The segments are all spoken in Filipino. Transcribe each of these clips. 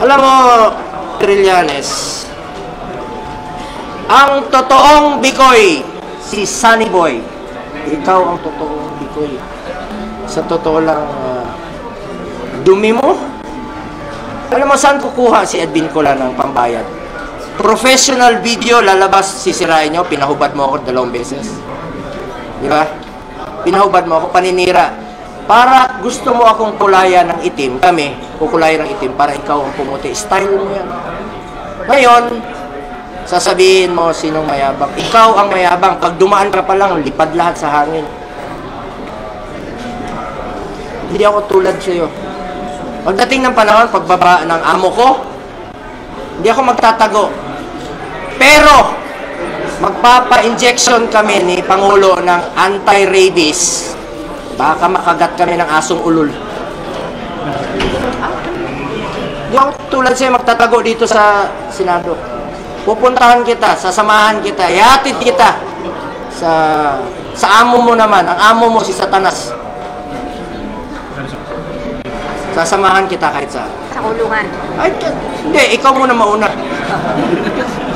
Alam mo, Trillanes, ang totoong Bikoy, si Sunny Boy. Ikaw ang totoong Bikoy. Sa totoo lang, dumi mo. Alam mo, saan kukuha si Edwin Cola ng pambayad? Professional video, lalabas, sisirain nyo, pinahubad mo ako 2 beses. Di ba? Pinahubad mo ako, paninira. Para gusto mo akong kulayan ng itim, kami, kukulayan ng itim para ikaw ang pumuti. Style mo yan. Ngayon, sasabihin mo sinong mayabang. Ikaw ang mayabang. Pag dumaan ka pa lang, lipad lahat sa hangin. Hindi ako tulad sa'yo. Pagdating ng panahon, pagbaba ng amo ko, hindi ako magtatago. Pero, magpapa-injection kami ni Pangulo ng anti-rabies. Baka makagat kami ng asong ulol. Hindi ako tulad sa'yo magtatago dito sa Senado. Pupuntahan kita, sasamahan kita, ihatid kita sa amo mo naman. Ang amo mo si Satanas. Sasamahan kita kahit sa kulungan. Ay, hindi, ikaw muna mauna.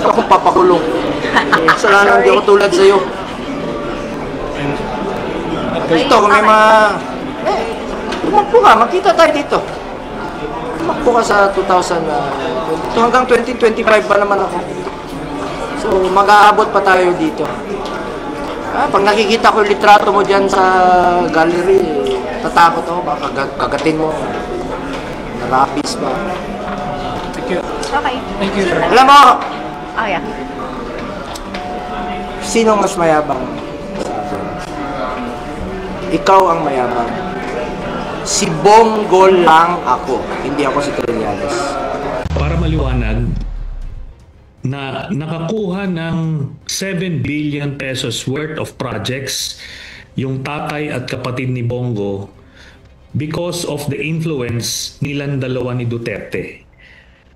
Ikaw kung papakulong. Kasalanan, hindi ako tulad sa'yo. Dito, kung may tumakbo ka, makita tayo dito. Tumakbo ka sa 2020. Hanggang 2025 pa naman ako. So, mag-aabot pa tayo dito. Pag nakikita ko yung litrato mo dyan sa gallery, tatakot ako, baka kagatin mo. Narapis ba? Thank you. Okay. Thank you. Alam mo, Oh, yeah. sino mas mayabang? Ikaw ang mayabang. Si Bongo lang ako. Hindi ako si Trillanes. Para maliwanag, na nakakuha ng 7 billion pesos worth of projects yung tatay at kapatid ni Bongo because of the influence nilang dalawa ni Duterte.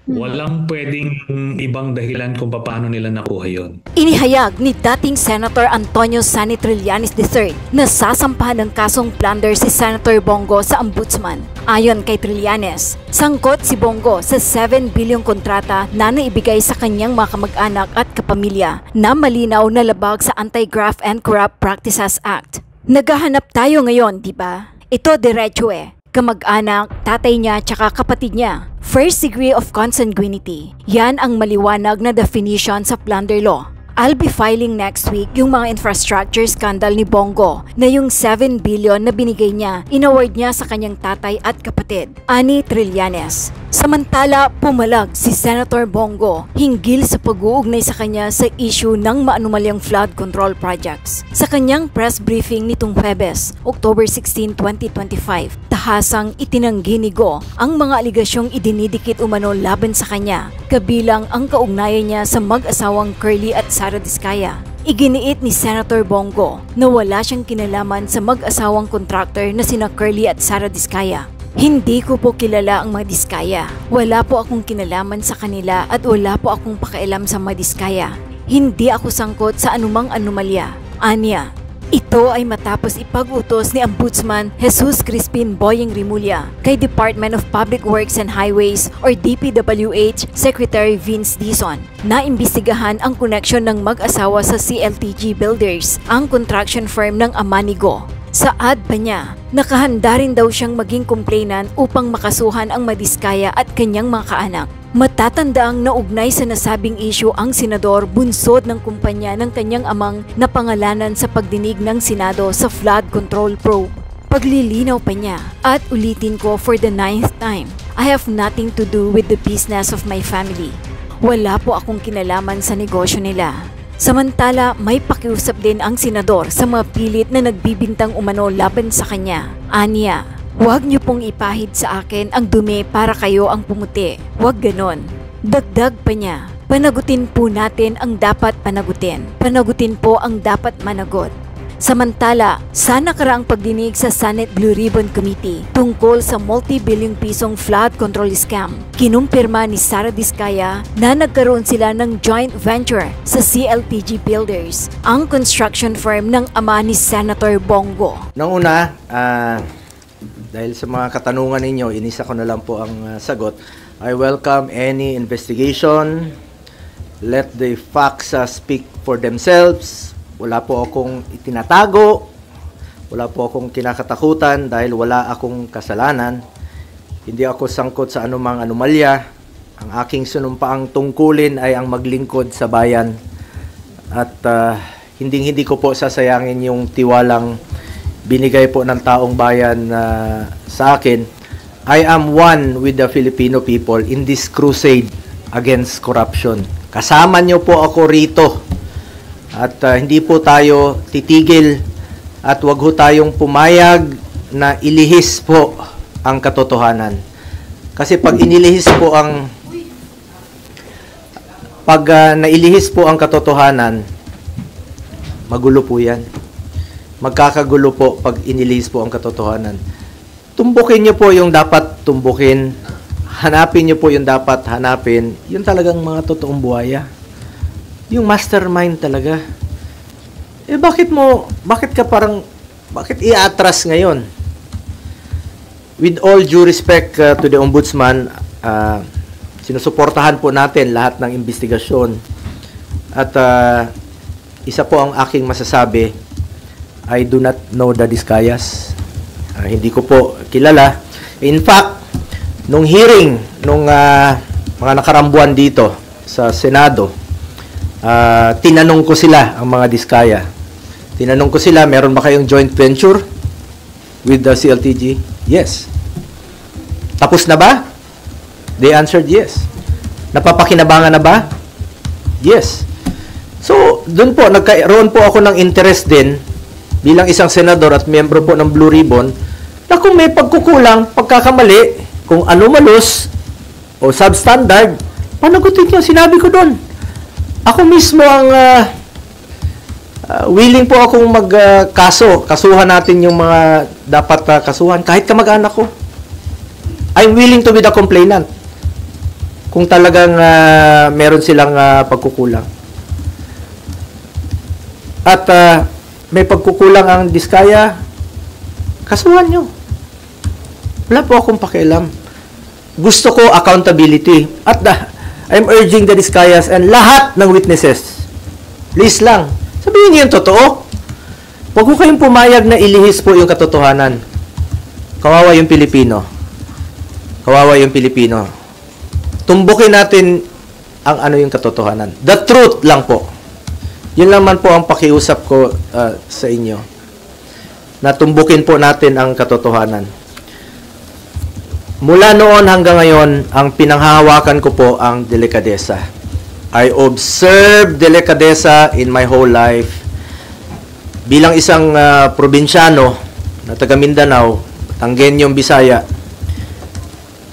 Walang pwedeng ibang dahilan kung paano nila nakuha yon. Inihayag ni dating Senator Antonio Sunny Trillanes III na sasampahan ng kasong plunder si Senator Bongo sa Ombudsman. Ayon kay Trillanes, sangkot si Bongo sa 7 bilyong kontrata na naibigay sa kanyang mga kamag-anak at kapamilya na malinaw na labag sa Anti-Graft and Corrupt Practices Act. Naghahanap tayo ngayon, di ba? Ito diretso kamag-anak, tatay niya tsaka kapatid niya. First degree of consanguinity. Yan ang maliwanag na definition sa plunder law. I'll be filing next week yung mga infrastructure scandal ni Bongo na yung 7 billion na binigay niya, inaward niya sa kanyang tatay at kapatid, ani Trillanes. Samantala, pumalag si Senator Bongo hinggil sa pag-uugnay sa kanya sa issue ng maanumalyang flood control projects. Sa kanyang press briefing nitong Huwebes, October 16, 2025, tahasang itinanggi ni Go ang mga aligasyong idinidikit umano laban sa kanya, kabilang ang kaugnayan niya sa mag-asawang Curly at Sara Diskaya. Iginiit ni Senator Bongo na wala siyang kinalaman sa mag-asawang contractor na sina Curly at Sara Diskaya. Hindi ko po kilala ang mga Diskaya. Wala po akong kinalaman sa kanila at wala po akong pakialam sa mga Diskaya. Hindi ako sangkot sa anumang anomalya. Anya. Ito ay matapos ipag-utos ni Ombudsman Jesus Crispin Boyeng Rimulya kay Department of Public Works and Highways or DPWH Secretary Vince Dizon na imbestigahan ang koneksyon ng mag-asawa sa CLTG Builders, ang construction firm ng ama ni Go. Sa ad pa niya, nakahanda rin daw siyang maging complainant upang makasuhan ang Madiskaya at kanyang mga kaanak. Matatandaang naugnay sa nasabing issue ang senador bunsod ng kumpanya ng kanyang amang napangalanan sa pagdinig ng Senado sa flood control probe. Paglilinaw pa niya, at ulitin ko for the 9th time, I have nothing to do with the business of my family. Wala po akong kinalaman sa negosyo nila. Samantala, may pakiusap din ang senador sa mga pilit na nagbibintang umano laban sa kanya. Anya, huwag niyo pong ipahid sa akin ang dumi para kayo ang pumuti. Huwag ganon. Dagdag pa niya, panagutin po natin ang dapat panagutin. Panagutin po ang dapat managot. Samantala, sa nakaraang pagdinig sa Senate Blue Ribbon Committee tungkol sa multi-bilyong pisong flood control scam, kinumpirma ni Sara Diskaya na nagkaroon sila ng joint venture sa CLTG Builders, ang construction firm ng ama ni Senator Bongo. Nung una, dahil sa mga katanungan ninyo, inisa ko na lang po ang sagot. I welcome any investigation. Let the facts speak for themselves. Wala po akong itinatago. Wala po akong kinakatakutan dahil wala akong kasalanan. Hindi ako sangkot sa anumang anomalya. Ang aking sinumpaang tungkulin ay ang maglingkod sa bayan. At hindi ko po sasayangin yung tiwalang binigay po ng taong bayan sa akin. I am one with the Filipino people in this crusade against corruption. Kasama niyo po ako rito. At hindi po tayo titigil at wag ho tayong pumayag na ilihis po ang katotohanan. Kasi pag nailihis po ang katotohanan, magulo po yan. Magkakagulo po pag inilihis po ang katotohanan. Tumbukin niyo po yung dapat tumbukin. Hanapin niyo po yung dapat hanapin. Yun talagang mga totoong buhaya. Yung mastermind talaga. Bakit i-atras ngayon? With all due respect to the Ombudsman, sinusuportahan po natin lahat ng investigasyon. At isa po ang aking masasabi, I do not know the Discayas. Hindi ko po kilala. In fact, nung hearing, nung mga nakarambuan dito sa Senado, tinanong ko sila, ang mga Diskaya. Tinanong ko sila, meron ba kayong joint venture with the CLTG? Yes. Tapos na ba? They answered yes. Napapakinabangan na ba? Yes. So, dun po, nagkaroon po ako ng interest din bilang isang senador at miyembro po ng Blue Ribbon na kung may pagkukulang, pagkakamali, kung anomalous o substandard, panagutin nyo. Sinabi ko doon. Ako mismo ang willing po akong magkaso. Kasuhan natin yung mga dapat kasuhan. Kahit kamag-anak ko. I'm willing to be the complainant. Kung talagang meron silang pagkukulang. At may pagkukulang ang Diskaya, kasuhan nyo. Wala po akong pakialam. Gusto ko accountability. At I'm urging the Diskayas and lahat ng witnesses. Please lang, sabihin niyo yung totoo. Huwag ko kayong pumayag na ilihis po yung katotohanan. Kawawa yung Pilipino. Kawawa yung Pilipino. Tumbukin natin ang yung katotohanan. The truth lang po. Yun naman po ang pakiusap ko sa inyo. Na tumbukin po natin ang katotohanan. Mula noon hanggang ngayon, ang pinanghahawakan ko po ang delikadesa. I observe delikadesa in my whole life. Bilang isang probinsyano na taga Mindanao, Tanggenyong Bisaya,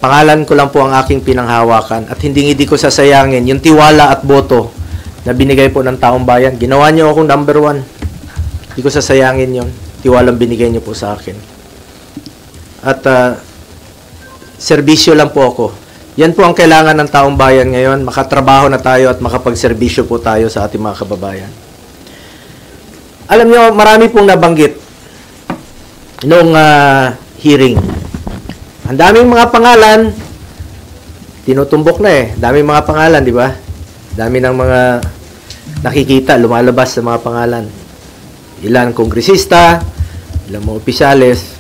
pangalan ko lang po ang aking pinanghahawakan at hindi ko sasayangin yung tiwala at boto na binigay po ng taong bayan. Ginawa niyo akong number 1. Hindi ko sasayangin yun. Tiwalang binigay niyo po sa akin. At serbisyo lang po ako. Yan po ang kailangan ng taong bayan ngayon. Makatrabaho na tayo at makapagserbisyo po tayo sa ating mga kababayan. Alam niyo, marami pong nabanggit noong hearing. Ang daming mga pangalan, tinutumbok na daming mga pangalan, di ba? Dami ng mga nakikita, lumalabas sa mga pangalan. Ilan kongresista, ilan mga opisyales,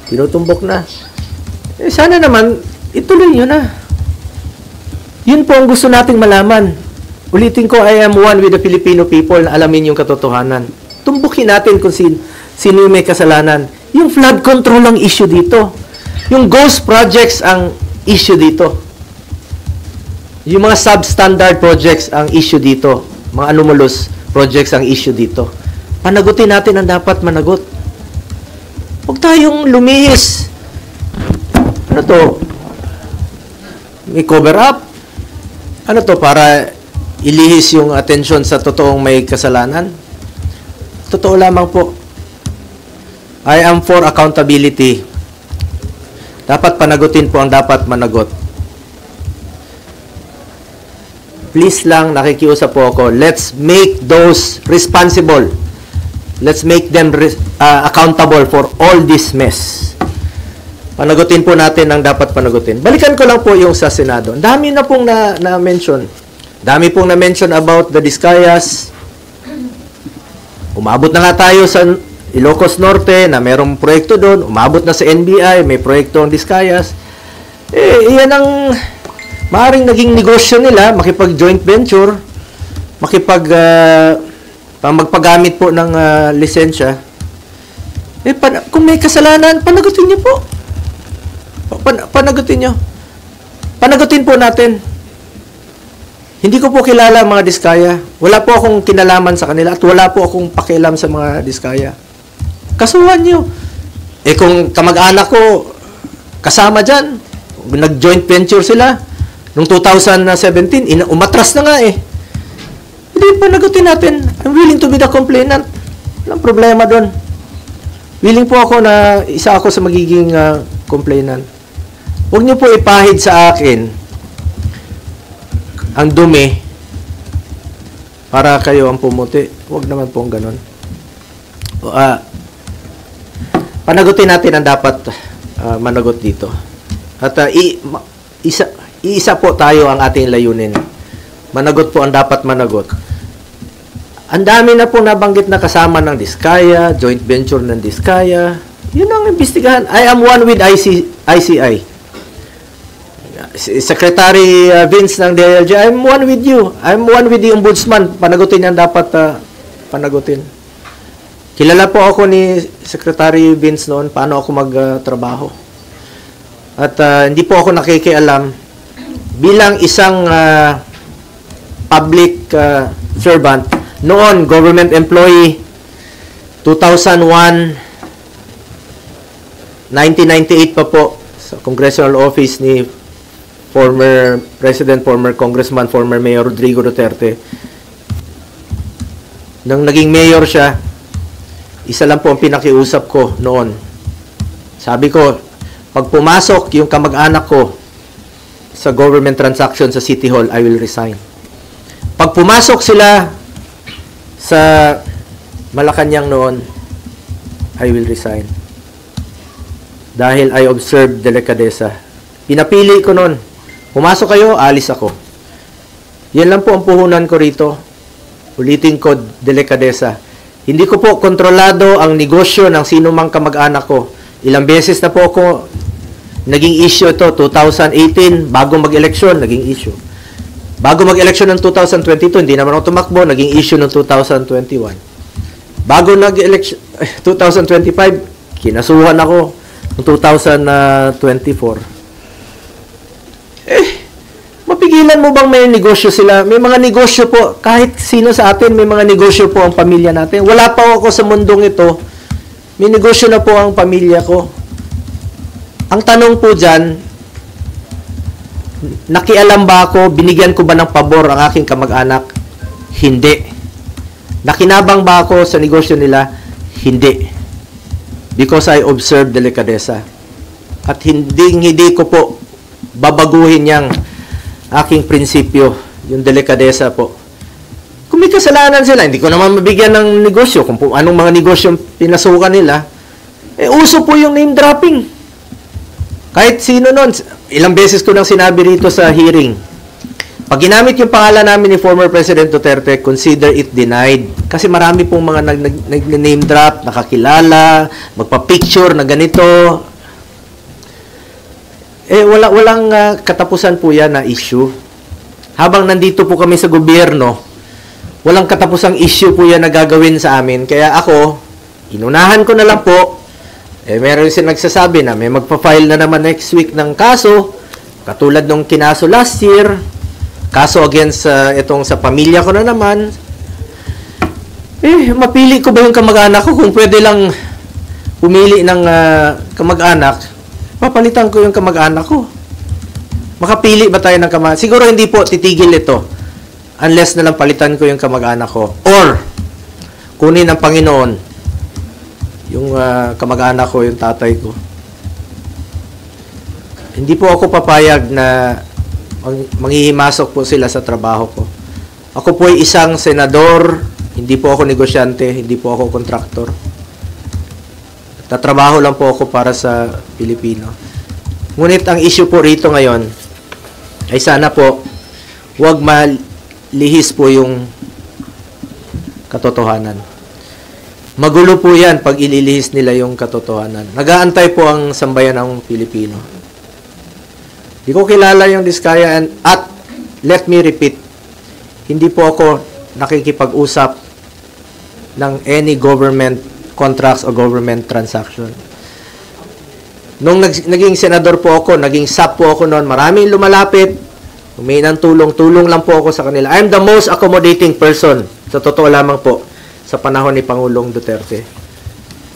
tinutumbok na. Sana naman, ituloy nyo na. Yun po ang gusto nating malaman. Ulitin ko, I am one with the Filipino people na alamin yung katotohanan. Tumbukin natin kung sino yung may kasalanan. Yung flood control ang issue dito. Yung ghost projects ang issue dito. Yung mga substandard projects ang issue dito. Mga anomalous projects ang issue dito. Panagutin natin ang dapat managot. Huwag tayong lumihis. Ano to? May cover up? Ano to? Para ilihis yung atensyon sa totoong may kasalanan? Totoo lamang po. I am for accountability. Dapat panagutin po ang dapat managot. Please lang, nakikiusap po ako, let's make those responsible. Let's make them accountable for all this mess. Panagutin po natin ang dapat panagutin. Balikan ko lang po yung sa Senado. Ang dami na pong na-mention. Dami pong na-mention about the Discayas. Umabot na nga tayo sa Ilocos Norte na merong proyekto doon. Umabot na sa NBI, may proyekto ang Discayas. Iyan ang maaaring naging negosyo nila, makipag-joint venture, magpagamit po ng lisensya. Kung may kasalanan, panagutin niyo po. Panagutin nyo. Panagutin po natin. Hindi ko po kilala ang mga Diskaya. Wala po akong kinalaman sa kanila at wala po akong pakialam sa mga Diskaya. Kasuhan nyo. Kung kamag-anak ko kasama dyan, nag-joint venture sila, noong 2017, umatras na nga Hindi, panagutin natin. I'm willing to be the complainant. Walang problema doon. Willing po ako na isa ako sa magiging complainant. Huwag niyo po ipahid sa akin ang dumi para kayo ang pumuti. Huwag naman pong ganon. Panagutin natin ang dapat managot dito. At isa po tayo ang ating layunin. Managot po ang dapat managot. Ang dami na po nabanggit na kasama ng Diskaya, joint venture ng Diskaya. Yun ang imbestigahan. I am one with ICI. Secretary Vince ng DILG, I'm one with you. I'm one with the Ombudsman. Panagutin yan dapat panagutin. Kilala po ako ni Secretary Vince noon paano ako magtrabaho. At hindi po ako nakikialam bilang isang public servant. Noon, government employee, 2001, 1998 pa po sa congressional office ni former President, former Congressman, former Mayor Rodrigo Duterte. Nang naging mayor siya, isa lang po ang pinakiusap ko noon. Sabi ko, pag pumasok yung kamag-anak ko sa government transaction sa City Hall, I will resign. Pag pumasok sila sa Malacanang noon, I will resign. Dahil I observed delikadesa. Pinapili ko noon. Pumasok kayo, alis ako. Yan lang po ang puhunan ko rito. Ulitin ko, delikadesa. Hindi ko po kontrolado ang negosyo ng sino mang kamag-anak ko. Ilang beses na po ako naging issue ito. 2018, bago mag-eleksyon, naging issue. Bago mag-eleksyon ng 2022, hindi naman ako tumakbo, naging issue ng 2021. Bago nag-eleksyon, 2025, kinasuhan ako ng 2024. Mapigilan mo bang may negosyo sila? May mga negosyo po, kahit sino sa atin, may mga negosyo po ang pamilya natin. Wala pa ako sa mundong ito, may negosyo na po ang pamilya ko. Ang tanong po dyan, nakialam ba ako, binigyan ko ba ng pabor ang aking kamag-anak? Hindi. Nakinabang ba ako sa negosyo nila? Hindi. Because I observed delikadesa. At hindi ko po babaguhin yang aking prinsipyo, yung delikadesa po. Kung may kasalanan sila, hindi ko naman mabigyan ng negosyo. Kung anong mga negosyo pinasukan nila, uso po yung name dropping. Kahit sino nun, ilang beses ko nang sinabi rito sa hearing, pag ginamit yung pangalan namin ni former President Duterte, consider it denied. Kasi marami pong mga nag-name drop, nakakilala, magpa-picture na ganito. Walang katapusan po yan na issue. Habang nandito po kami sa gobyerno, walang katapusang issue po yan na gagawin sa amin. Kaya ako, inunahan ko na lang po. Meron silang nagsasabi na may magpa-file na naman next week ng kaso, katulad nung kinaso last year, kaso against itong sa pamilya ko na naman. Mapili ko ba yung kamag-anak ko? Kung pwede lang pumili ng kamag-anak, papalitan ko yung kamag-anak ko. Makapili ba tayo ng kamag-anak? Siguro hindi po titigil ito unless na lang palitan ko yung kamag-anak ko. Or, kunin ng Panginoon yung kamag-anak ko, yung tatay ko. Hindi po ako papayag na manghihimasok po sila sa trabaho ko. Ako po ay isang senador, hindi po ako negosyante, hindi po ako kontraktor. At Tatrabaho lang po ako para sa Pilipino. Ngunit ang issue po rito ngayon ay sana po huwag malihis po yung katotohanan. Magulo po yan pag ililihis nila yung katotohanan. Nag-aantay po ang sambayan ng Pilipino. Di ko kilala yung Diskaya at let me repeat, hindi po ako nakikipag-usap ng any government contracts o government transaction. Nung naging senador po ako, naging SAP po ako noon, maraming lumalapit, humingi ng tulong lang po ako sa kanila. I'm the most accommodating person, sa totoo lamang po, sa panahon ni Pangulong Duterte.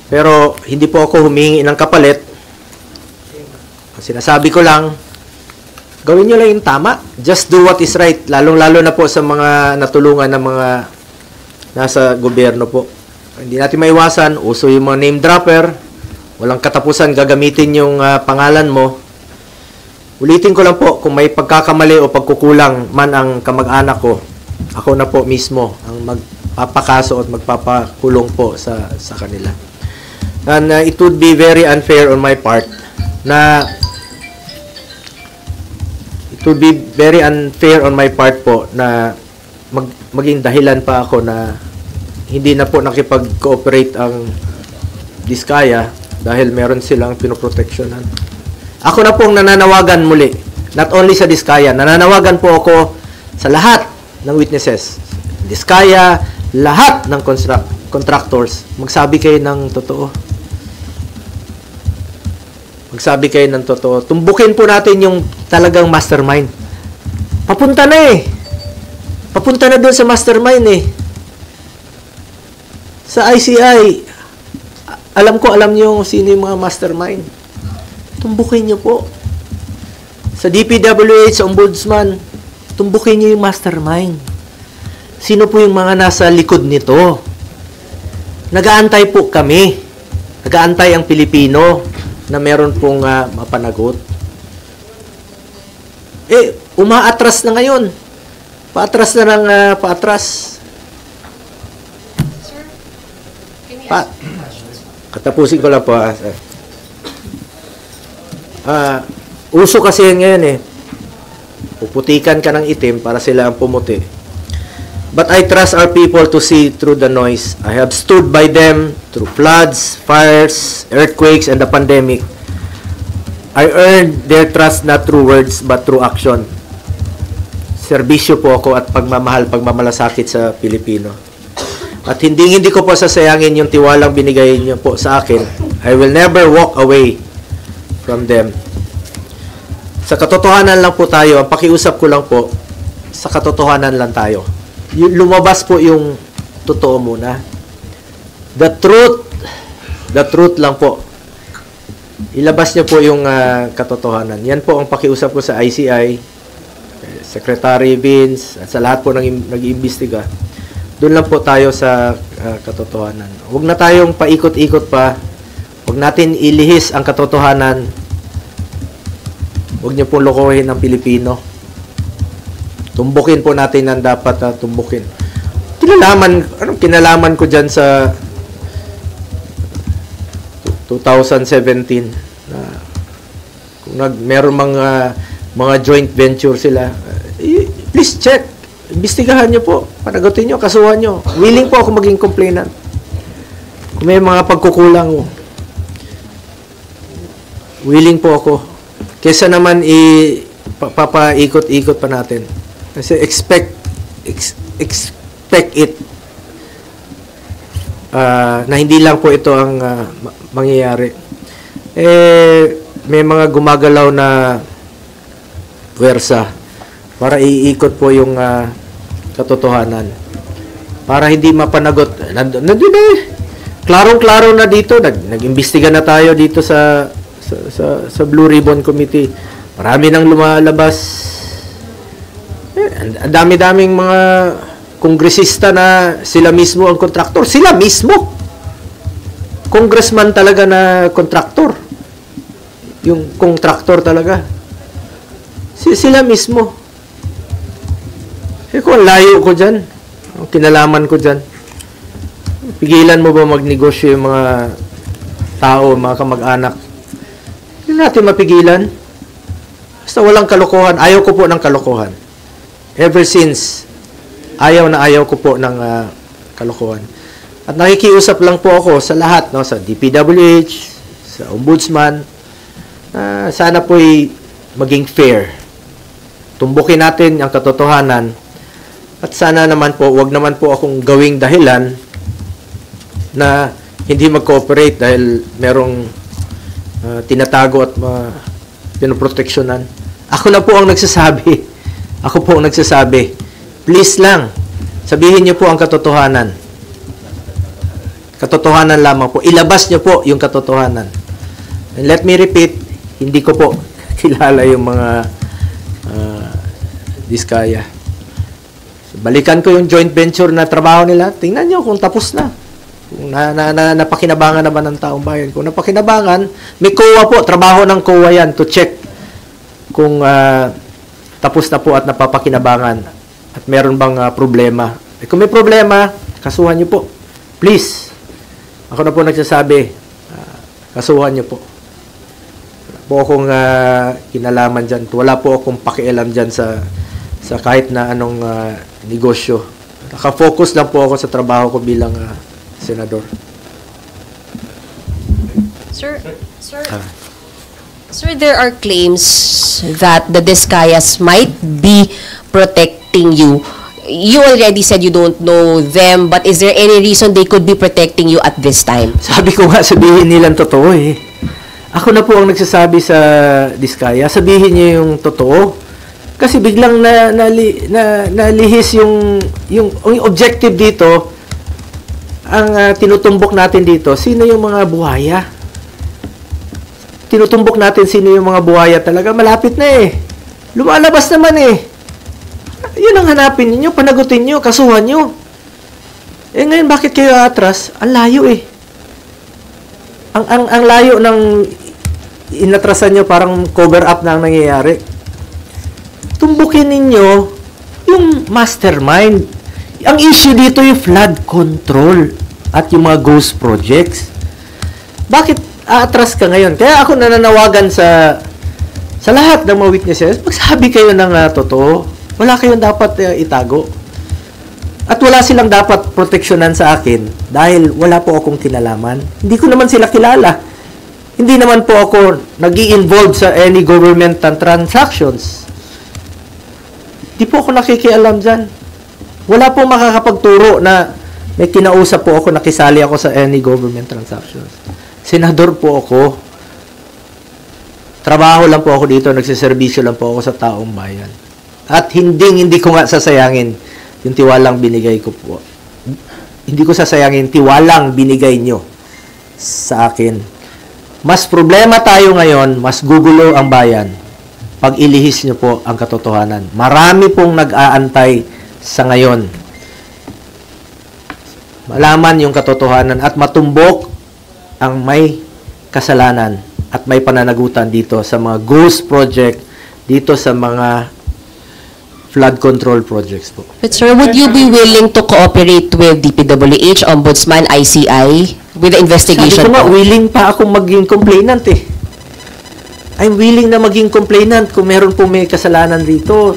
Pero hindi po ako humingi ng kapalit. Sinasabi ko lang, gawin nyo lang yung tama. Just do what is right. Lalong-lalo na po sa mga natulungan ng mga nasa gobyerno po. Hindi natin maiwasan, uso yung mga name dropper, walang katapusan gagamitin yung pangalan mo. Ulitin ko lang po, kung may pagkakamali o pagkukulang man ang kamag-anak ko, ako na po mismo ang magpapakaso at magpapakulong po sa kanila. And it would be very unfair on my part na po na maging dahilan pa ako na hindi na po nakipag-cooperate ang Diskaya dahil meron silang pinoproteksyonan. Ako na pong nananawagan muli, not only sa Diskaya, nananawagan po ako sa lahat ng witnesses. Diskaya, lahat ng contractors, magsabi kayo ng totoo. Magsabi kayo ng totoo. Tumbukin po natin yung talagang mastermind. Papunta na eh. Papunta na doon sa mastermind eh. Sa ICI, alam niyo sino yung mga mastermind. Tumbukin niyo po. Sa DPWH, sa Ombudsman, tumbukin niyo yung mastermind. Sino po yung mga nasa likod nito? Nag-aantay po kami. Nag-aantay ang Pilipino na meron pong mapanagot. Umaatras na ngayon. Paatras na ng paatras. Katapusin ko lang po. Uso kasi yan ngayon eh. Puputikan ka ng itim para sila ang pumuti. But I trust our people to see through the noise. I have stood by them through floods, fires, earthquakes, and the pandemic. I earned their trust not through words but through action. Serbisyo po ako at pagmamahal, pagmamalasakit sa Pilipino. At hindi ko po sasayangin yung tiwalang binigay niyo po sa akin. I will never walk away from them. Sa katotohanan lang po tayo, ang pakiusap ko lang po, sa katotohanan lang tayo. Lumabas po yung totoo muna. The truth lang po. Ilabas niyo po yung katotohanan. Yan po ang pakiusap ko sa ICI, Secretary Vince, at sa lahat po nag-iimbestiga. Doon lang po tayo sa katotohanan. Huwag na tayong paikot-ikot pa. Huwag natin ilihis ang katotohanan. Huwag niyo pong lokohin ang Pilipino. Tumbukin po natin ang dapat tumbukin. Anong kinalaman ko dyan sa 2017 na kung meron mga joint venture sila, please check. Imbestigahan nyo po. Panagutin nyo, kasuhan nyo. Willing po ako maging complainant. Kung may mga pagkukulang, willing po ako. Kesa naman papaikot-ikot pa natin. Kasi expect it na hindi lang po ito ang mangyayari. May mga gumagalaw na puwersa para iikot po yung katotohanan. Para hindi mapanagot. Nandun eh. Klarong-klaro na dito. Nag-imbestiga na tayo dito sa Blue Ribbon Committee. Marami nang lumalabas. Ang dami-daming mga kongresista na sila mismo ang kontraktor. Sila mismo. Congressman talaga na kontraktor. Yung kontraktor talaga. Sila mismo. Kung layo ko dyan, ang kinalaman ko dyan, pigilan mo ba magnegosyo yung mga tao, mga kamag-anak. Hindi natin mapigilan. Basta walang kalokohan. Ayaw ko po ng kalokohan. Ever since, ayaw na ayaw ko po ng kalokohan. At nakikiusap lang po ako sa lahat, no, sa DPWH, sa Ombudsman, sana po'y maging fair. Tumbukin natin ang katotohanan. At sana naman po, wag naman po akong gawing dahilan na hindi mag-cooperate dahil merong tinatago at pinoproteksyonan. Ako na po ang nagsasabi. Ako po ang nagsasabi. Please lang, sabihin niyo po ang katotohanan. Katotohanan lamang po. Ilabas niyo po yung katotohanan. And let me repeat, hindi ko po kilala yung mga Diskaya. So, balikan ko yung joint venture na trabaho nila. Tingnan nyo kung tapos na. Kung napakinabangan naman ng taong bayan. Kung napakinabangan, may COA po. Trabaho ng COA yan to check kung tapos na po at napapakinabangan. At meron bang problema. Kung may problema, kasuhan nyo po. Please. Ako na po nagsasabi, kasuhan nyo po. Wala po akong kinalaman dyan. Wala po akong pakialam dyan sa kahit na anong negosyo. Nakafocus lang po ako sa trabaho ko bilang senador. Sir, there are claims that the Discayas might be protecting you. You already said you don't know them, but is there any reason they could be protecting you at this time? Sabi ko nga, sabihin nilang totoo eh. Ako na po ang nagsasabi sa Diskaya, sabihin niyo yung totoo. Kasi biglang nalihis yung objective dito, ang tinutumbok natin dito, sino yung mga buhaya? Tinutumbok natin sino yung mga buhaya talaga, malapit na eh. Lumalabas naman eh. Yun ang hanapin niyo, panagutin niyo, kasuhan niyo. Eh ngayon, bakit kayo atras? Ang layo eh. Ang layo ng inatrasan niyo, parang cover up na ang nangyayari. Tumbukin ninyo yung mastermind. Ang issue dito yung flood control at yung mga ghost projects. Bakit aatras ka ngayon? Kaya ako nananawagan sa lahat ng mga witnesses, magsabi kayo ng totoo. Wala kayong dapat itago. At wala silang dapat proteksyonan sa akin dahil wala po akong kinalaman. Hindi ko naman sila kilala. Hindi naman po ako nag-i-involve sa any government transactions. Di po ako nakikialam dyan. Wala po makakapagturo na may kinausap po ako, nakisali ako sa any government transactions. Senador po ako. Trabaho lang po ako dito, nagsiservisyo lang po ako sa taong bayan. At hindi ko nga sasayangin yung tiwalang binigay ko po. Hindi ko sasayangin tiwalang binigay nyo sa akin. Mas problema tayo ngayon, mas gugulo ang bayan pag ilihis nyo po ang katotohanan. Marami pong nag-aantay sa ngayon. Malaman yung katotohanan at matumbok ang may kasalanan at may pananagutan dito sa mga ghost project, dito sa mga flood control projects po. But sir, would you be willing to cooperate with DPWH, Ombudsman, ICI with the investigation? Sabi ko nga, willing pa akong maging complainant eh. I'm willing na maging complainant kung meron po may kasalanan dito.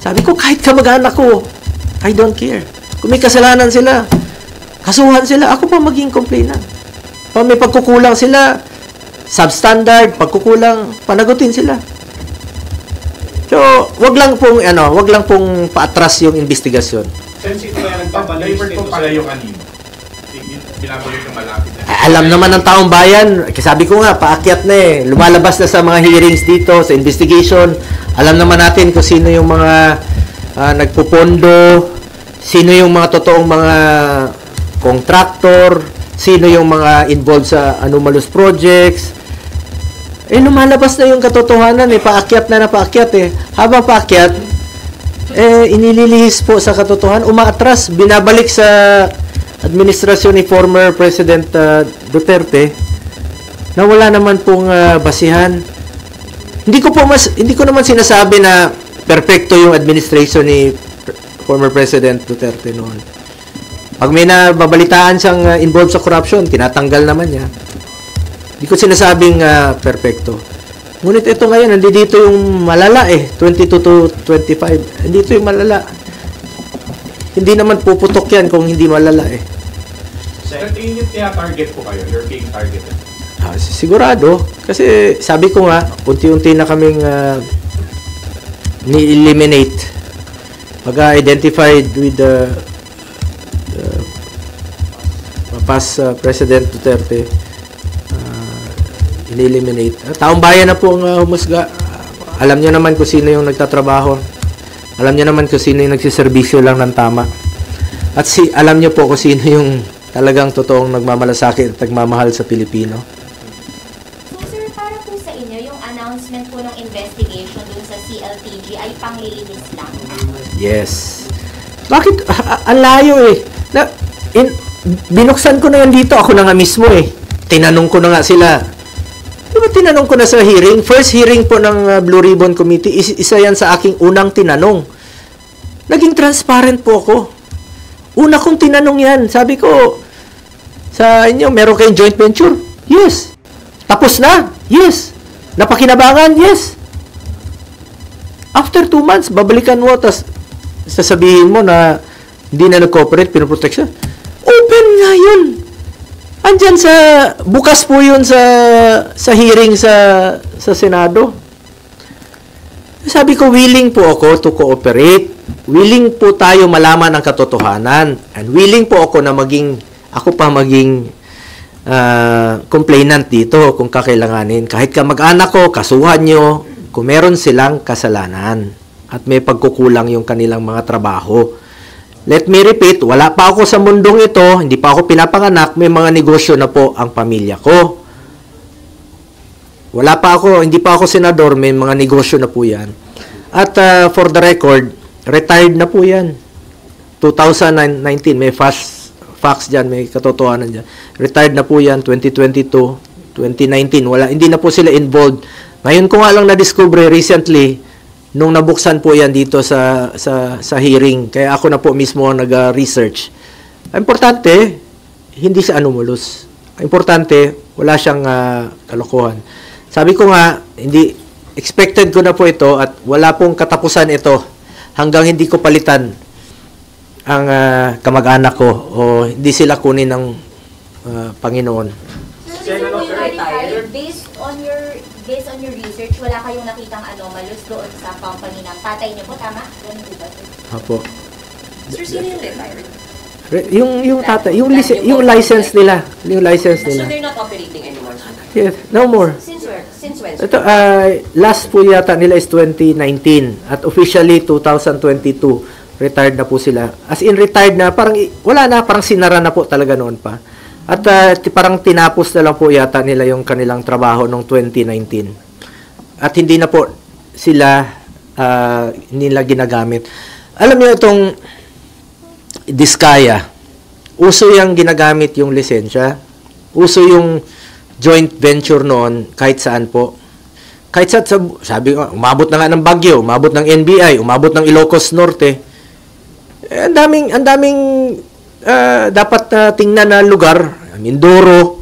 Sabi ko, kahit kamag-anak ko, I don't care. Kung may kasalanan sila, kasuhan sila, ako pa maging complainant. Pag may pagkukulang sila, substandard, pagkukulang, panagutin sila. So, wag lang pong paatras yung investigasyon. Sense ito kaya nagpapalays nito pala yung anino. Binabalot yung malapit na. Alam naman ng taong bayan, sabi ko nga, paakyat na eh. Lumalabas na sa mga hearings dito, sa investigation. Alam naman natin kung sino yung mga nagpupondo, sino yung mga totoong mga contractor, sino yung mga involved sa anomalous projects. Eh, lumalabas na yung katotohanan eh. Paakyat eh. Habang paakyat, inililihis po sa katotohanan, umaatras, binabalik sa administrasyon ni former President Duterte na wala naman pong basihan. Hindi ko naman sinasabi na perfecto yung administration ni former President Duterte noon. Pag may nababalitaan siyang involved sa corruption, tinatanggal naman niya. Hindi ko sinasabing perfecto. Ngunit ito ngayon, nandito yung malala 22 to 25. Nandito yung malala. Hindi naman puputok yan kung hindi malala Sir, tingin niyo target po kayo? You're being targeted. Sigurado. Kasi sabi ko nga, unti-unti na kaming ni-eliminate. Pag-identified with the past President Duterte, in-eliminate. Taong bayan na po ang humusga. Alam nyo naman kung sino yung nagtatrabaho. Alam nyo naman kung sino yung nagsiservisyo lang ng tama. At alam nyo po kung sino yung talagang totoong nagmamalasakit at nagmamahal sa Pilipino. So sir, para po sa inyo, yung announcement po ng investigation dun sa CLTG ay panglilinis lang? Yes. Bakit? Ang layo binuksan ko na yan dito. Ako na nga mismo Tinanong ko na nga sila. Diba tinanong ko na sa hearing? First hearing po ng Blue Ribbon Committee, isa yan sa aking unang tinanong. Naging transparent po ako. Una kong tinanong yan. Sabi ko, sa inyo, meron kayong joint venture? Yes. Tapos na? Yes. Napakinabangan? Yes. After 2 months, babalikan mo, tas sasabihin mo na hindi na nag-cooperate, pinoprotect siya. Open nga yun. Andyan bukas po yun sa hearing sa Senado. Sabi ko, willing po ako to cooperate. Willing po tayo malaman ang katotohanan. And willing po ako na ako pa maging complainant dito kung kakailanganin. Kahit kamag-anak ko, kasuhan nyo, kung meron silang kasalanan at may pagkukulang yung kanilang mga trabaho. Let me repeat, wala pa ako sa mundong ito, hindi pa ako pinapanganak, may mga negosyo na po ang pamilya ko. Hindi pa ako senador, may mga negosyo na po yan. At for the record, retired na po yan. 2019, may facts dyan, may katotohanan dyan. Retired na po yan, 2022, 2019, hindi na po sila involved. Ngayon ko nga lang na-discover recently, nung nabuksan po yan dito sa hearing, kaya ako na po mismo nag-research. Importante, hindi siya anomalous. Importante, wala siyang kalokohan. Sabi ko nga, expected ko na po ito at wala pong katapusan ito hanggang hindi ko palitan ang kamag-anak ko o hindi sila kunin ng Panginoon. So, based on your research, wala kayong nakitang anomalous doon sa company ng tatay niyo po, tama? Ganun po ba? Apo. Sir, sino yung retired? Yung tatay, yung license nila. Yung license So nila. they're not operating anymore? Yes, no more. Since when? Ito, last po yata nila is 2019 at officially 2022 retired na po sila. As in retired na, parang wala na, parang sinara na po talaga noon pa. At parang tinapos na lang po yata nila yung kanilang trabaho noong 2019. At hindi na po sila nila ginagamit. Alam niyo itong Diskaya, uso yung ginagamit yung lisensya. Uso yung joint venture noon kahit saan po. Kahit sabi ko, umabot na nga ng Baguio, umabot ng NBI, umabot ng Ilocos Norte. Ang daming dapat tingnan na lugar, Mindoro.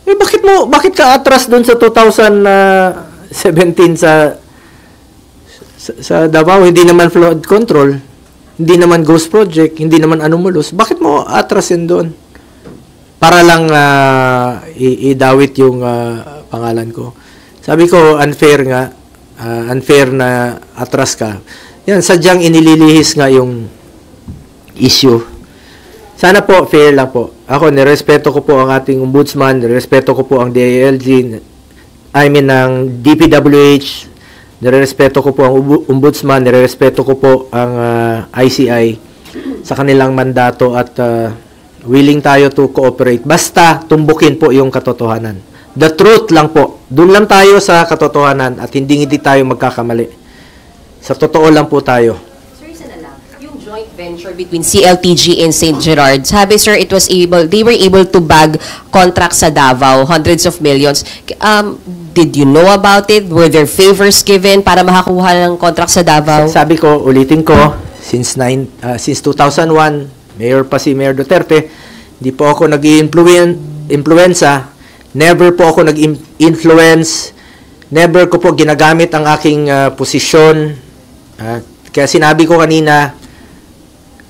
Bakit ka atras doon sa 2017 sa Davao, hindi naman flood control, hindi naman ghost project, hindi naman anomalous. Bakit mo atrasin doon? Para lang idawit yung pangalan ko. Sabi ko, unfair na atras ka. Yan, sadyang inililihis nga yung issue. Sana po, fair lang po. Ako, nirespeto ko po ang ating ombudsman, nirespeto ko po ang DILG, ng DPWH, nirespeto ko po ang ombudsman, nirespeto ko po ang ICI sa kanilang mandato at willing tayo to cooperate. Basta tumbukin po yung katotohanan. The truth lang po. Doon lang tayo sa katotohanan at hindi tayo magkakamali. Sa totoo lang po tayo. Yung joint venture between CLTG and St. Gerard, sabi sir, they were able to bag contracts sa Davao, hundreds of millions. Did you know about it? Were there favors given para makakuha ng contract sa Davao? Sabi ko, ulitin ko, since 2001, Mayor pa si Mayor Duterte, hindi po ako nag-i-influenza Never po ako nag-influence. Never ko po ginagamit ang aking posisyon. Kaya sinabi ko kanina,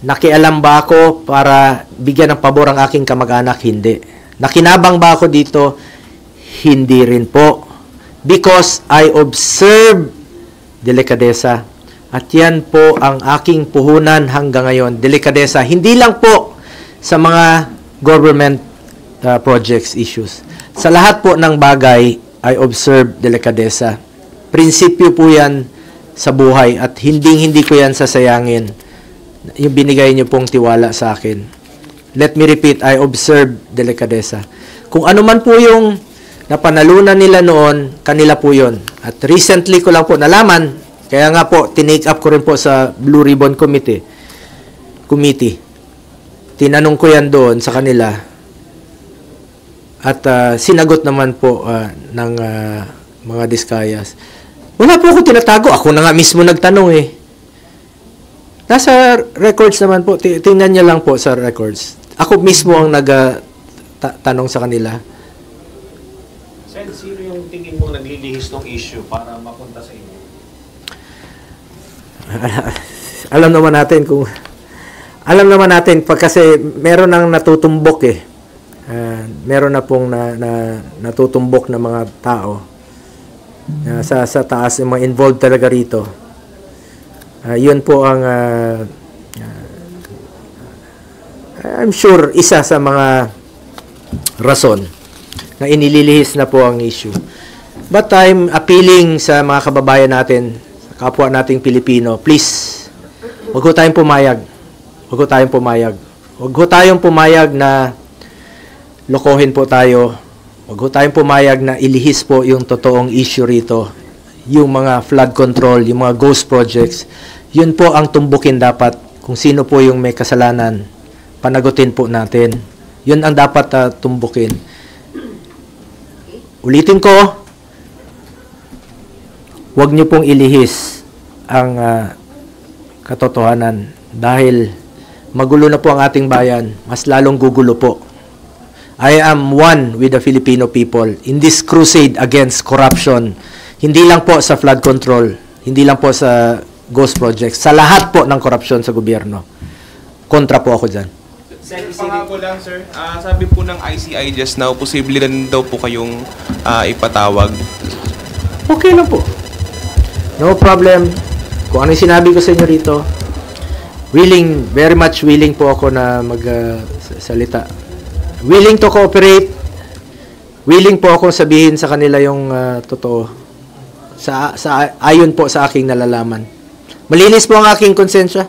nakialam ba ako para bigyan ng pabor ang aking kamag-anak? Hindi. Nakinabang ba ako dito? Hindi rin po. Because I observe delikadesa. At yan po ang aking puhunan hanggang ngayon. Delikadesa. Hindi lang po sa mga government projects issues. Sa lahat po ng bagay, I observe delikadesa. Prinsipyo po yan sa buhay at hindi ko yan sasayangin. Yung binigay niyo pong tiwala sa akin. Let me repeat, I observe delikadesa. Kung ano man po yung napanalunan nila noon, kanila po yun. At recently ko lang po nalaman, kaya nga po, tinake up ko rin po sa Blue Ribbon Committee. Tinanong ko yan doon sa kanila. At sinagot naman po ng mga Diskayas. Wala po ako tinatago. Ako na nga mismo nagtanong eh. Nasa records naman po. Tingnan niya lang po sa records. Ako mismo ang nagtanong sa kanila. Sen, sino yung tingin mo naglilihis ng issue para mapunta sa inyo? Alam naman natin kasi meron nang natutumbok eh. Meron na pong natutumbok na mga tao sa taas, yung mga involved talaga rito. Yun po ang I'm sure isa sa mga rason na inililihis na po ang issue. But I'm appealing sa mga kababayan natin, sa kapwa nating Pilipino, please, wag ho tayong pumayag. Wag ho tayong pumayag na lokohin po tayo. Wag ho tayong pumayag na ilihis po yung totoong issue rito. Yung mga flood control, yung mga ghost projects, yun po ang tumbukin dapat. Kung sino po yung may kasalanan, panagutin po natin. Yun ang dapat tumbukin. Ulitin ko, wag niyo pong ilihis ang katotohanan dahil magulo na po ang ating bayan, mas lalong gugulo po. I am one with the Filipino people in this crusade against corruption. Hindi lang po sa flood control, hindi lang po sa ghost projects, sa lahat po ng korupsyon sa gobyerno. Kontra po ako dyan. Pangako lang, sir. Sabi po ng ICI just now, posible din daw po kayong ipatawag. Okay lang po. No problem. Kung ano yung sinabi ko sa inyo rito, very much willing po ako na magsalita. Willing to cooperate. Willing po ako sabihin sa kanila yung totoo. Ayon po sa aking nalalaman. Malinis po ang aking konsensya.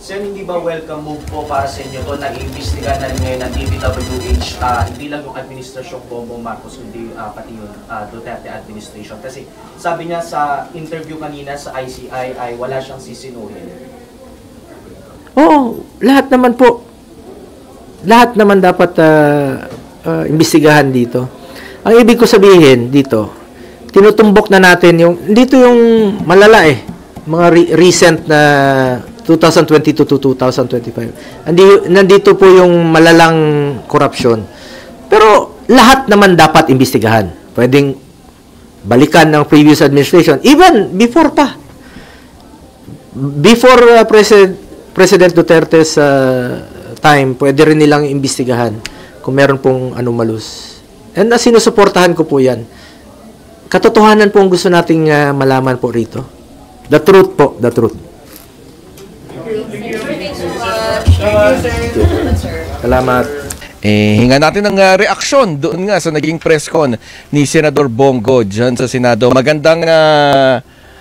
Sen, hindi ba welcome move po para sa inyo to na i-imbestigahan na rin ngayon ng DPWH, hindi lang yung administrasyong Bongbong Marcos, kundi pati yung Duterte administration? Kasi sabi niya sa interview kanina sa ICI ay wala siyang sisinuhin. Oo, lahat naman po. Lahat naman dapat imbestigahan dito. Ang ibig ko sabihin dito, tinutumbok na natin dito yung malala eh. Mga recent na 2022 to 2025. Nandito po yung malalang korupsyon. Pero lahat naman dapat imbestigahan. Pwedeng balikan ng previous administration. Even before pa. Before President Duterte's time, pwede rin nilang imbestigahan kung meron pong anomalous. And sinusuportahan ko po yan. Katotohanan po ang gusto nating malaman po rito. The truth po, the truth. Salamat. Hinga natin ng reaksyon doon nga sa naging press con ni Senador Bongo dyan sa Senado. Magandang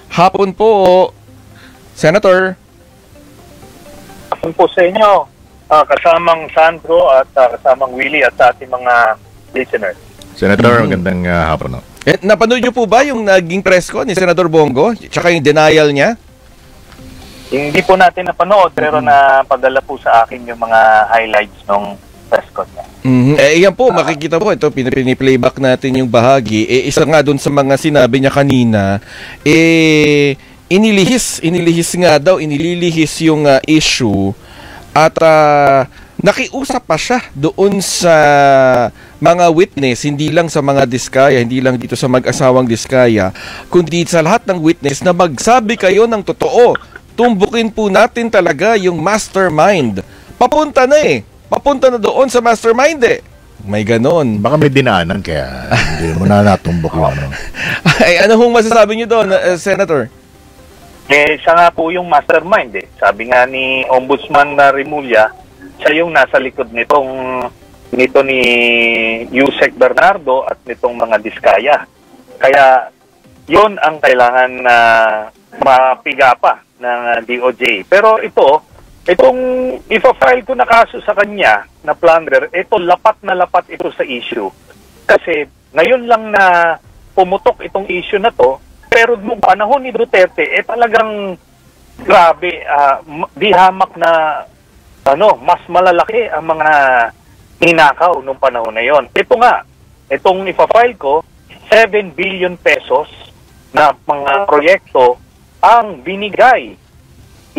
hapon po, Senator. Hapon po sa inyo, kasamang Sandro at kasamang Willie at sa ating mga listeners. Senator, magandang hapon. No? Napanood niyo po ba yung naging press con ni Senador Bongo? Tsaka yung denial niya? Hindi po natin napanood pero napadala po sa akin yung mga highlights ng press con niya. Yan po, makikita po, ito, piniplayback natin yung bahagi. Isa nga dun sa mga sinabi niya kanina, inililihis yung issue at nakiusap pa siya doon sa mga witness, hindi lang sa mga Diskaya, hindi lang dito sa mag-asawang Diskaya, kundi sa lahat ng witness na magsabi kayo ng totoo. Tumbukin po natin talaga yung mastermind. Papunta na Papunta na doon sa mastermind May ganon. Baka may dinaanan kaya hindi mo na natumbok yung ano. Ay, ano hong masasabi niyo doon, Senator? Siya nga po yung mastermind Sabi nga ni Ombudsman Rimulya, siya yung nasa likod nito ni Yusek Bernardo at nitong mga Diskaya. Kaya yon ang kailangan na mapiga pa ng DOJ. Pero itong ipa-file ko na kaso sa kanya na plunder, ito lapat na lapat ito sa issue. Kasi ngayon lang na pumutok itong issue na to, pero nung panahon ni Duterte, talagang grabe, di hamak na mas malalaki ang mga ninakaw nung panahon na yon. Ito nga, itong ipa-file ko, 7 billion pesos na mga proyekto ang binigay,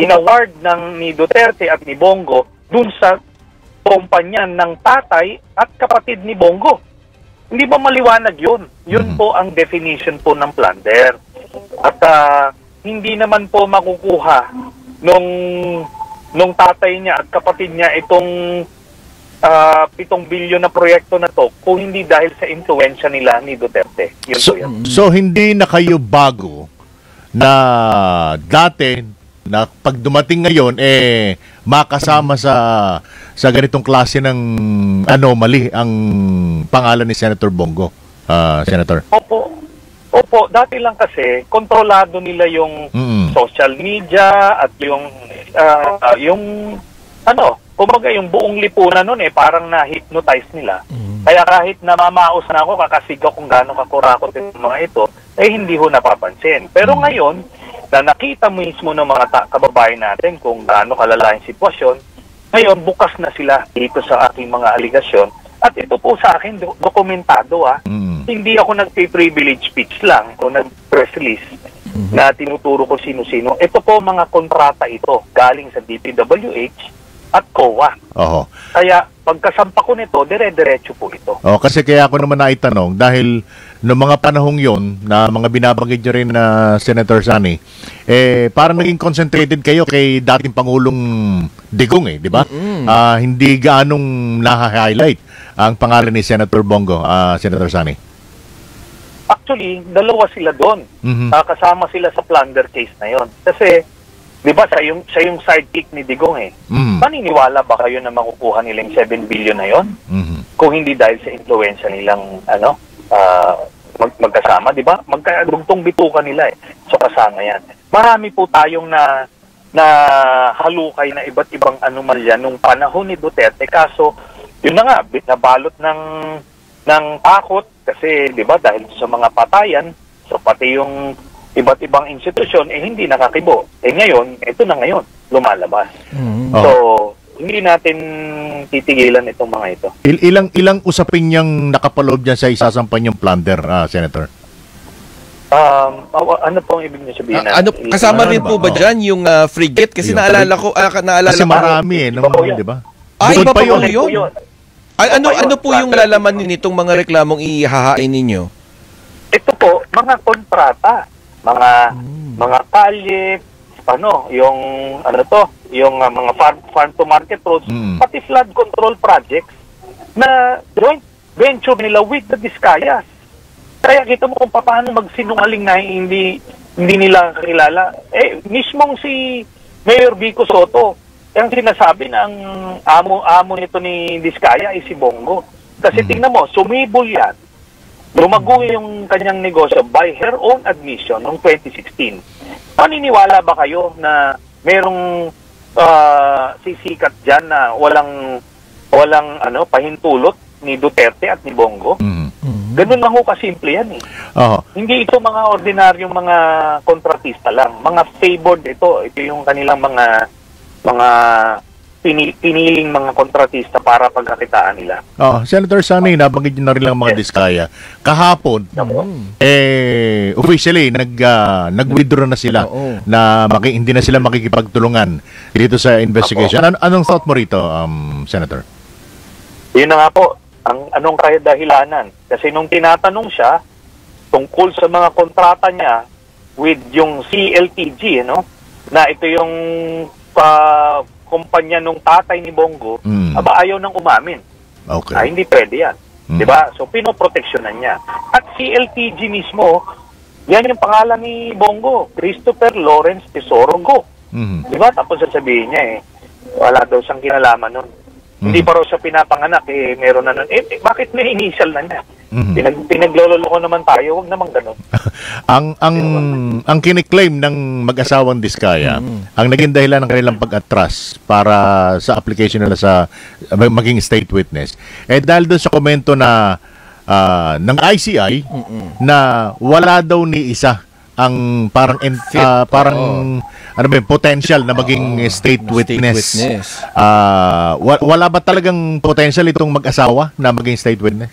inaward ni Duterte at ni Bongo dun sa kumpanya ng tatay at kapatid ni Bongo. Hindi ba maliwanag yun? Yun po ang definition po ng plunder. At hindi naman po makukuha nung tatay niya at kapatid niya itong 7 bilyon na proyekto na to kung hindi dahil sa influensya nila ni Duterte. Yun po yun. So hindi na kayo bago na dati na pag dumating ngayon makasama sa ganitong klase ng anomaly ang pangalan ni Senator Bongo, Senator? Opo, dati lang kasi kontrolado nila yung social media at yung kumbaga yung buong lipunan noon parang na-hypnotize nila. Kaya kahit namamaos na ako, kakasigaw kung gaano kakurakot yung mga ito, hindi ho napapansin. Pero ngayon, na nakita mismo ng mga kababayan natin kung gaano kalala yung sitwasyon, ngayon bukas na sila dito sa aking mga aligasyon. At ito po sa akin, dokumentado Hindi ako nag-privilege speech lang o nag-press release na tinuturo ko sino-sino. Ito po mga kontrata ito, galing sa DPWH at COA. Oho. Kaya pagkasampa ko nito, dire-diretso po ito. Kasi kaya ako naman naitanong dahil noong mga panahong yon na mga binabanggit nyo rin na Senator Sani, parang naging concentrated kayo kay dating Pangulong Digong di ba? Hindi gaanong na-highlight ang pangalan ni Senator Bongo, Senator Sani. Actually, dalawa sila doon. Kasama sila sa plunder case na yon. Kasi, di ba, siya yung sidekick ni Digong Maniniwala ba kayo na makukuha nilang 7 billion na yon? Kung hindi dahil sa influensya nilang magkasama, di ba? Magkadugtong bitukan nila So, kasama yan. Marami po tayong na halukay na iba't ibang anomalya nung panahon ni Duterte. Kaso, yun na nga, nabalot ng takot kasi 'di ba dahil sa mga patayan, so pati yung iba't ibang institusyon hindi nakakibo. Ngayon, ito na ngayon lumalabas. So, hindi natin titigilan itong mga ito. Ilang usapin niyang nakapaloob diyan sa isasampan niyang plunder, Senator? Ano pong ibig niyo sabihin? Kasama rin po ba diyan yung frigate kasi naalala ko kasi marami di ba? Iba pa yun. Ano po yung lalaman nitong mga reklamong ihahain ninyo? Ito po, mga kontrata, mga kalye, yung yung mga farm to market roads, pati flood control projects na joint venture nila with the Diskayas. Kaya kita mo kung paano magsinungaling na hindi nila kakilala. Mismong si Mayor Vico Soto, ang sinasabi na ang amo nito ni Diskaya ay si Bongo. Kasi tingnan mo, sumibol yan. Lumago yung kanyang negosyo by her own admission noong 2016. Maniniwala ba kayo na merong sisikat dyan na walang pahintulot ni Duterte at ni Bongo? Ganun lang ho kasimple yan Hindi ito mga ordinaryong mga kontratista lang. Mga favored ito. Ito yung kanilang mga piniling mga kontratista para pagkakitaan nila. Senator Sani, nabanggit nyo na rin lang mga diskaya. Kahapon, officially, nag-withdraw na sila na hindi na sila makikipagtulungan dito sa investigation. Anong thought mo rito, Senator? Yun na nga po, anong dahilanan. Kasi nung tinatanong siya tungkol sa mga kontrata niya with yung CLTG, na ito yung kumpanya nung tatay ni Bongo, ayaw nang umamin. Okay. Hindi pwede yan. Diba? So, pinoproteksyonan niya. At CLTG mismo, yan yung pangalan ni Bongo, Christopher Lawrence Tesoro Go. Diba? Tapos sasabihin niya wala daw siyang kinalaman nun. Hindi pa raw siya pinapanganak, meron na nun. Bakit may initial na niya? Pinagloloko naman tayo, huwag naman ganun. ang kiniklaim ng mag-asawang Diskaya, ang naging dahilan ng kanilang pag-atras para sa application nila sa maging state witness, dahil doon sa komento na ng ICI na wala daw ni isa ang potential na maging state witness. Wala ba talagang potential itong mag-asawa na maging state witness?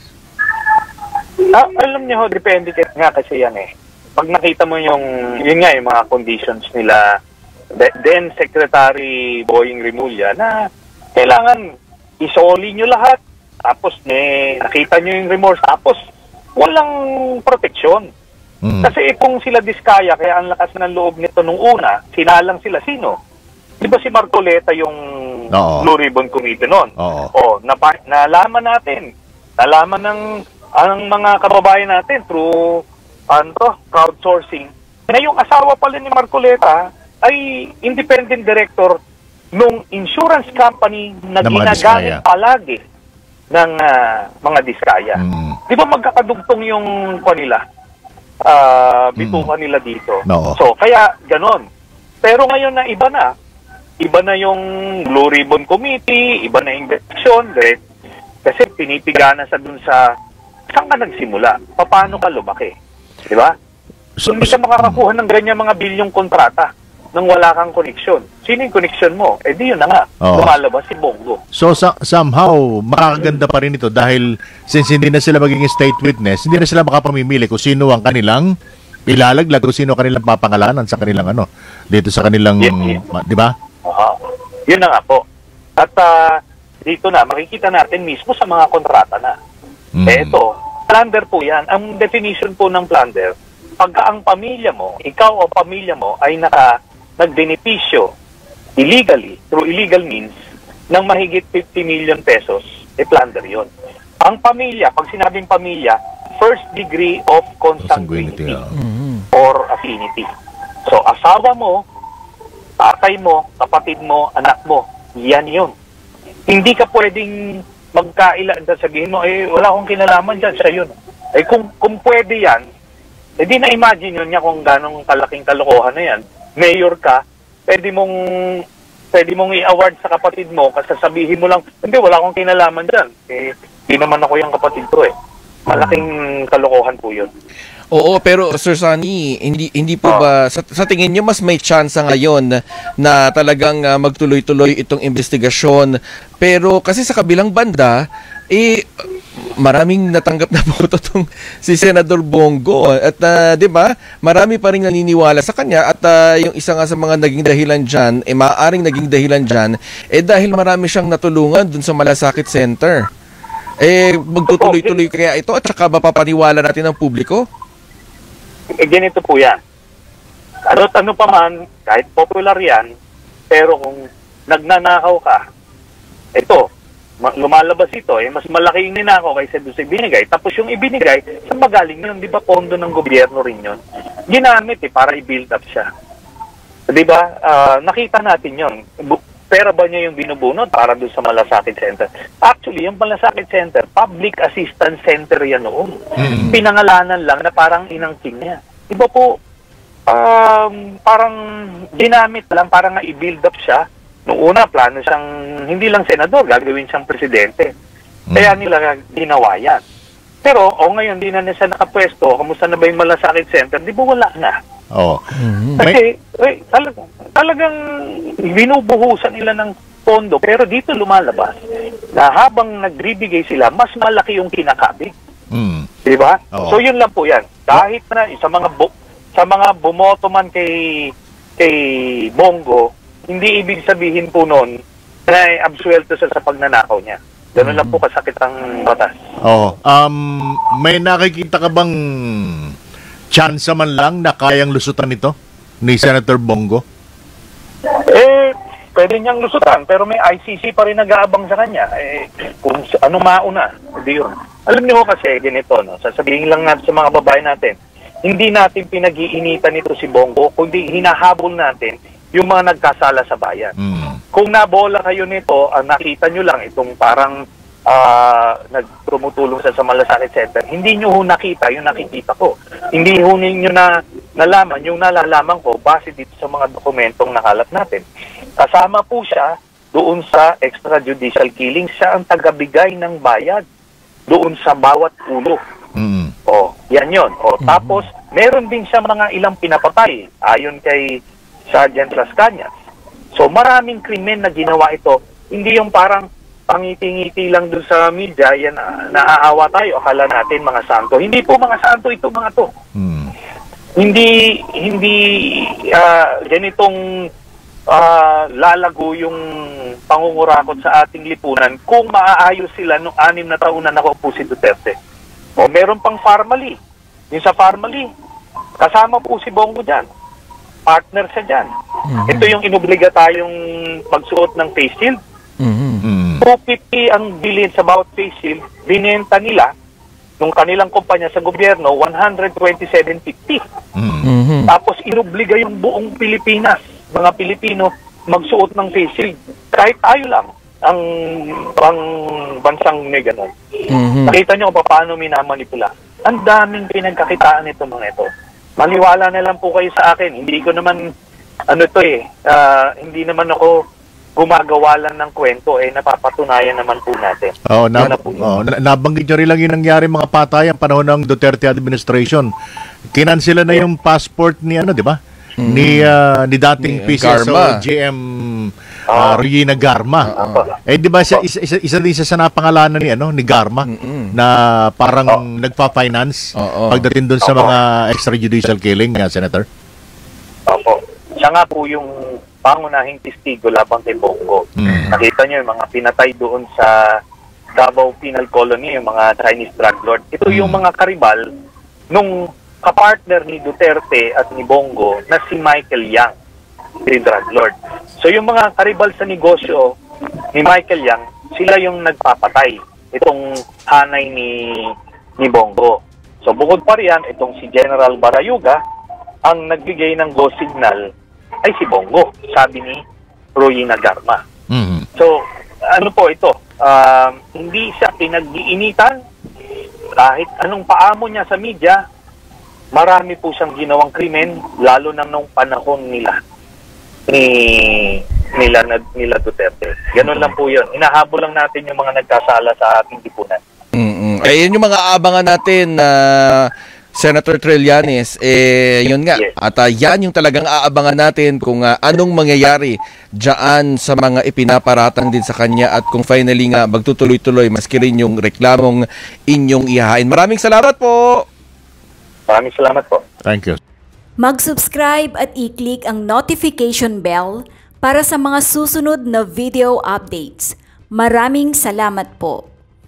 Alam niyo, depende nga kasi yan Pag nakita mo yung mga conditions nila, then Secretary Boying Rimulya, na kailangan isoli nyo lahat, tapos nakita nyo yung remorse, tapos walang proteksyon. Kasi kung sila Diskaya, kaya ang lakas ng loob nito nung una, sinalang sila sino? Di ba si Marcoleta yung Blue Ribbon Committee noon? Nalaman ng ang mga kababayan natin through crowdsourcing na yung asawa pala ni Marcoleta ay independent director nung insurance company na ginagamit palagi ng mga Diskaya. Di ba magkakadugtong yung kanila? Bitukan nila dito. So, kaya ganon. Pero ngayon na iba na yung Blue Ribbon Committee, iba na yung investigation, kasi pinipigana sa dun sa saan ka nagsimula? Paano ka lumaki? Di ba? So, hindi ka makakakuha ng ganyan mga bilyong kontrata nang wala kang koneksyon. Sino yung koneksyon mo? Di yun na nga. Lumalabas si Bongo. So, somehow, makakaganda pa rin ito dahil since hindi na sila magiging state witness, hindi na sila makapamimili kung sino ang kanilang ilalaglag o sino kanilang papangalanan sa kanilang dito sa kanilang, di ba? Yun na nga po. At dito na, makikita natin mismo sa mga kontrata na. Ito, plunder po yan. Ang definition po ng plunder, pagka ang pamilya mo, ikaw o pamilya mo ay nagbenepisyo illegally, through illegal means, ng mahigit 50 million pesos, plunder yon. Ang pamilya, pag sinabing pamilya, first degree of consanguinity or affinity. So, asawa mo, tatay mo, kapatid mo, anak mo, yan yun. Hindi ka pwedeng sabihin mo, wala akong kinalaman dyan, siya yun. Kung pwede yan, di na-imagine yun niya kung ganong kalaking kalokohan na yan. Mayor ka, pwede mong i-award sa kapatid mo, kasi sabihin mo lang, hindi, wala akong kinalaman dyan. Di naman ako yung kapatid ko Malaking kalokohan po yun. Oo, pero Sir Sunny, hindi po ba sa tingin niyo mas may chance ngayon na talagang magtuloy-tuloy itong investigasyon? Pero kasi sa kabilang banda, maraming natanggap na po itong si Senador Bongo at 'di ba? Marami pa ring naniniwala sa kanya at yung isa nga sa mga naging dahilan diyan, maaaring naging dahilan diyan dahil marami siyang natulungan dun sa Malasakit Center. Magtutuloy-tuloy kaya ito at saka mapapaniwala natin ang publiko? Ganito po yan. Ano pa man, kahit popular yan, pero kung nagnanakaw ka, lumalabas ito, mas malaki yung ninakaw kaysa doon sa ibinigay. Tapos yung ibinigay, sa magaling yun, di ba pondo ng gobyerno rin yun? Ginamit para i-build up siya. Di ba? Nakita natin yun. Pera ba niya yung binubunod para doon sa Malasakit Center? Actually, yung Malasakit Center, Public Assistance Center yan noon. Pinangalanan lang na parang inangking niya. Iba po, parang ginamit lang, parang i-build up siya. Noong una, plano siyang, hindi lang senador, gagawin siyang presidente. Kaya nila ginawa yan. Pero, ngayon, di na siya nakapwesto, kamusta na ba yung Malasakit Center? Di ba wala na? Kasi, talagang binubuhusan nila ng pondo, pero dito lumalabas na habang nagbibigay sila, mas malaki yung kinakabig. Di ba? So yun lang po yan. Kahit na sa mga bumoto man kay Bongo, hindi ibig sabihin po noon na absuelto sa pagnanakaw niya. Ganun lang po kasakit ang batas. May nakikita ka bang chance man lang na kayang lusutan ito ni Senator Bongo? Pwede niyang lusutan, pero may ICC pa rin nag-aabang sa kanya. Kung ano mauna, hindi yun. Alam niyo kasi, ganito, no? Sasabihin lang natin sa mga babae natin, hindi natin pinag-iinitan ito si Bongo, kundi hinahabol natin yung mga nagkasala sa bayan. Kung nabola kayo nito, nakita nyo lang itong parang nagtumutulong sa Malasakit Center, hindi nyo ho nakita yung nakikita ko. Hindi ho ninyo na nalaman yung nalalaman ko base dito sa mga dokumentong nakalat natin. Kasama po siya doon sa extrajudicial killing. Siya ang tagabigay ng bayad doon sa bawat ulo. Yan yun. Tapos, meron din siya mga ilang pinapatay ayon kay Sergeant Las Cañas. So, maraming krimen na ginawa ito. Hindi yung parang pangiti-ngiti lang doon sa media, yan, naaawa tayo, akala natin mga santo. Hindi po mga santo ito, mga to. Hindi ganitong lalago yung pangungurakot sa ating lipunan kung maaayos sila noong 6 na taon na nakaupo si Duterte. Meron pang Farmally. Yung sa Farmally, kasama po si Bongo dyan. Partner siya dyan. Ito yung inobliga tayong magsuot ng face shield. 250 ang bilhin sa bawat face shield. Binenta nila nung kanilang kumpanya sa gobyerno, 127.50. Tapos inobliga yung buong Pilipinas, mga Pilipino, magsuot ng face shield. Kahit tayo lang ang bansang may ganun. Nakita nyo kung paano minamanipula. Ang daming pinagkakitaan nito mga ito. Maniwala na lang po kayo sa akin. Hindi ko naman, hindi naman ako gumagawa lang ng kwento, napapatunayan naman po natin. Nabanggit nyo rin lang yung nangyari mga patayan panahon ng Duterte administration. Kinansela na yung passport ni di ba? Ni dating PCSO JM Regina Garma. Di ba siya isa din siya sa napangalanan ni Garma na parang nagpa-finance pagdating doon sa mga extrajudicial killing, Senator? Siya nga po yung pangunahing testigo labang kay Bongo. Nakita nyo yung mga pinatay doon sa Davao Penal Colony, yung mga Chinese drug lord. Ito yung mga karibal nung kapartner ni Duterte at ni Bongo na si Michael Yang, si drug lord. So yung mga karibal sa negosyo ni Michael Yang, sila yung nagpapatay itong hanay ni Bongo. So bukod pa riyan, itong si General Barayuga, ang nagbigay ng go signal ay si Bongo, sabi ni Regina Garma. So, ano po ito? Hindi siya pinag-iinitan. Kahit anong paamo niya sa media, marami po siyang ginawang krimen, lalo na nung panahon nila Duterte. Ganun lang po yun. Inahabol lang natin yung mga nagkasala sa ating lipunan. Yun yung mga aabangan natin na Senator Trillanes, yun nga, at yan yung talagang aabangan natin kung anong mangyayari dyan sa mga ipinaparatang din sa kanya at kung finally nga magtutuloy-tuloy maski rin yung reklamong inyong ihahain. Maraming salamat po! Maraming salamat po. Thank you. Mag-subscribe at i-click ang notification bell para sa mga susunod na video updates. Maraming salamat po.